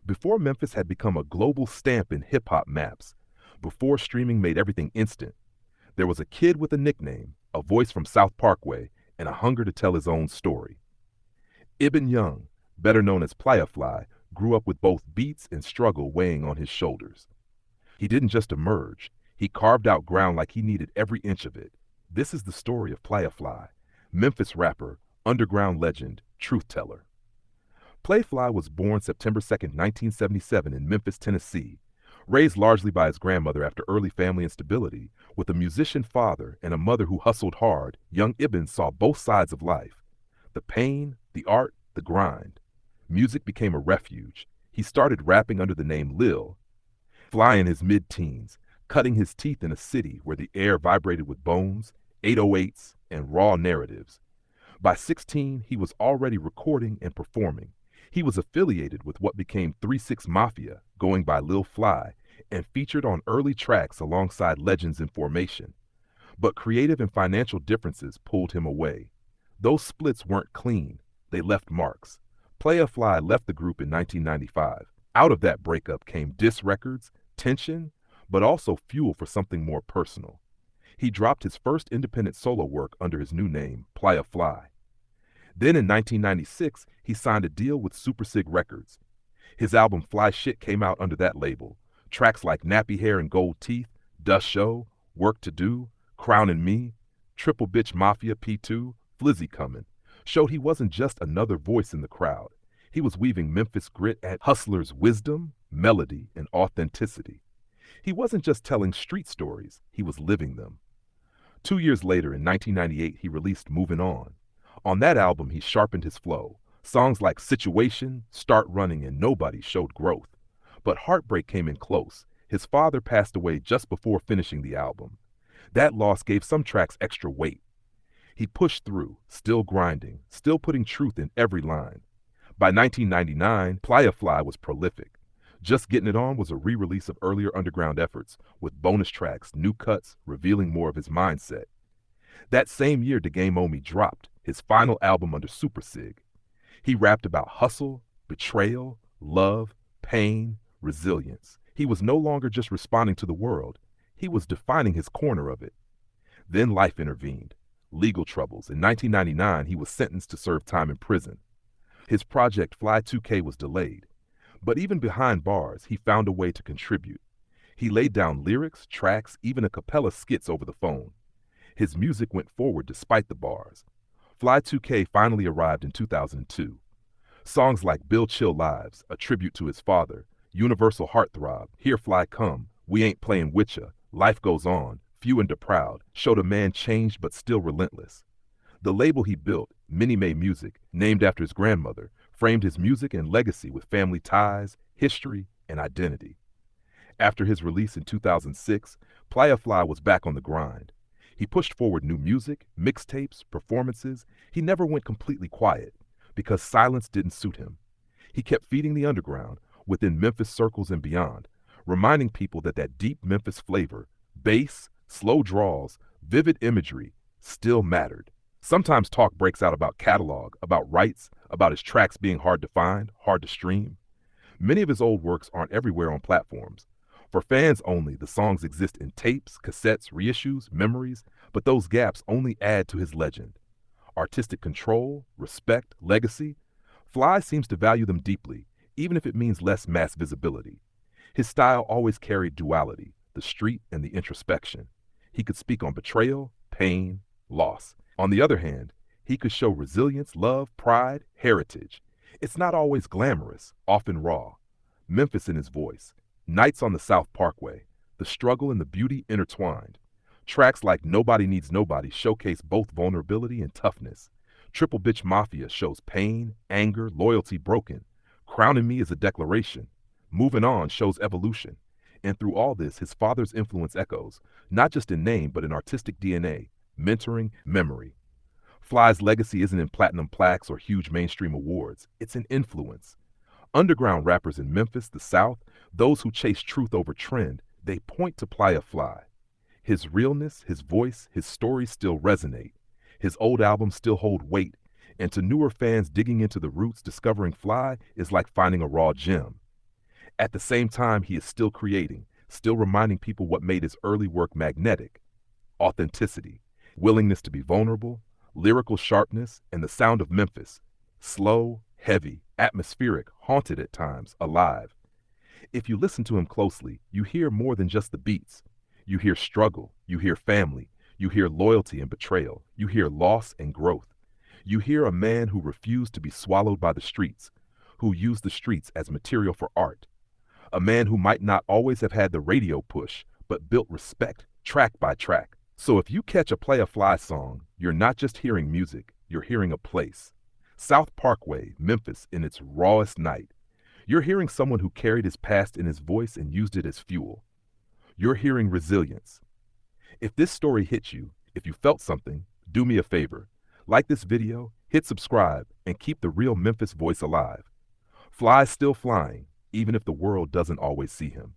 Before Memphis had become a global stamp in hip-hop maps, before streaming made everything instant, there was a kid with a nickname, a voice from South Parkway, and a hunger to tell his own story. Ibn Young, better known as Playa, grew up with both beats and struggle weighing on his shoulders. He didn't just emerge, he carved out ground like he needed every inch of it. This is the story of Playa, Memphis rapper, underground legend, truth teller. Playfly was born September 2nd, 1977 in Memphis, Tennessee. Raised largely by his grandmother after early family instability, with a musician father and a mother who hustled hard, young Ibn saw both sides of life. The pain, the art, the grind. Music became a refuge. He started rapping under the name Lil, Fly in his mid-teens, cutting his teeth in a city where the air vibrated with bones, 808s, and raw narratives. By 16, he was already recording and performing. He was affiliated with what became 3-6 Mafia, going by Lil Fly, and featured on early tracks alongside legends in formation. But creative and financial differences pulled him away. Those splits weren't clean. They left marks. Playa Fly left the group in 1995. Out of that breakup came diss records, tension, but also fuel for something more personal. He dropped his first independent solo work under his new name, Playa Fly. Then in 1996, he signed a deal with Super Sig Records. His album Fly Shit came out under that label. Tracks like Nappy Hair and Gold Teeth, Dust Show, Work to Do, Crown and Me, Triple Bitch Mafia P2, Flizzy Comin' showed he wasn't just another voice in the crowd. He was weaving Memphis grit at hustlers' wisdom, melody, and authenticity. He wasn't just telling street stories, he was living them. 2 years later, in 1998, he released Moving On. On that album, he sharpened his flow. Songs like Situation, Start Running, and Nobody showed growth. But heartbreak came in close. His father passed away just before finishing the album. That loss gave some tracks extra weight. He pushed through, still grinding, still putting truth in every line. By 1999, Playa Fly was prolific. Just Getting It On was a re-release of earlier underground efforts, with bonus tracks, new cuts, revealing more of his mindset. That same year, Da Game On Me dropped, his final album under Super Sig. He rapped about hustle, betrayal, love, pain, resilience. He was no longer just responding to the world. He was defining his corner of it. Then life intervened. Legal troubles. In 1999, he was sentenced to serve time in prison. His project Fly 2K was delayed. But even behind bars, he found a way to contribute. He laid down lyrics, tracks, even a cappella skits over the phone. His music went forward despite the bars. Fly 2K finally arrived in 2002. Songs like Bill Chill Lives, a tribute to his father, Universal Heartthrob, Here Fly Come, We Ain't Playing Witcha, Life Goes On, Few and Da Proud, showed a man changed but still relentless. The label he built, Minnie Mae Music, named after his grandmother, framed his music and legacy with family ties, history, and identity. After his release in 2006, Playa Fly was back on the grind. He pushed forward new music, mixtapes, performances. He never went completely quiet, because silence didn't suit him. He kept feeding the underground, within Memphis circles and beyond, reminding people that deep Memphis flavor, bass, slow draws, vivid imagery, still mattered. Sometimes talk breaks out about catalog, about rights, about his tracks being hard to find, hard to stream. Many of his old works aren't everywhere on platforms. For fans only, the songs exist in tapes, cassettes, reissues, memories, but those gaps only add to his legend. Artistic control, respect, legacy. Fly seems to value them deeply, even if it means less mass visibility. His style always carried duality, the street and the introspection. He could speak on betrayal, pain, loss. On the other hand, he could show resilience, love, pride, heritage. It's not always glamorous, often raw. Memphis in his voice. Nights on the South Parkway. The struggle and the beauty intertwined. Tracks like Nobody Needs Nobody showcase both vulnerability and toughness. Triple Bitch Mafia shows pain, anger, loyalty broken. Crowning Me is a declaration. Moving On shows evolution. And through all this, his father's influence echoes, not just in name, but in artistic DNA, mentoring, memory. Fly's legacy isn't in platinum plaques or huge mainstream awards. It's in influence. Underground rappers in Memphis, the South, those who chase truth over trend, they point to Playa Fly. His realness, his voice, his stories still resonate. His old albums still hold weight. And to newer fans digging into the roots, discovering Fly is like finding a raw gem. At the same time, he is still creating, still reminding people what made his early work magnetic: authenticity, willingness to be vulnerable, lyrical sharpness, and the sound of Memphis. Slow, heavy, atmospheric, haunted at times, alive. If you listen to him closely, you hear more than just the beats. You hear struggle, you hear family, you hear loyalty and betrayal, you hear loss and growth. You hear a man who refused to be swallowed by the streets, who used the streets as material for art. A man who might not always have had the radio push, but built respect track by track. So if you catch a Playa Fly song, you're not just hearing music, you're hearing a place. South Parkway, Memphis, in its rawest night. You're hearing someone who carried his past in his voice and used it as fuel. You're hearing resilience. If this story hit you, if you felt something, do me a favor. Like this video, hit subscribe, and keep the real Memphis voice alive. Fly's still flying, even if the world doesn't always see him.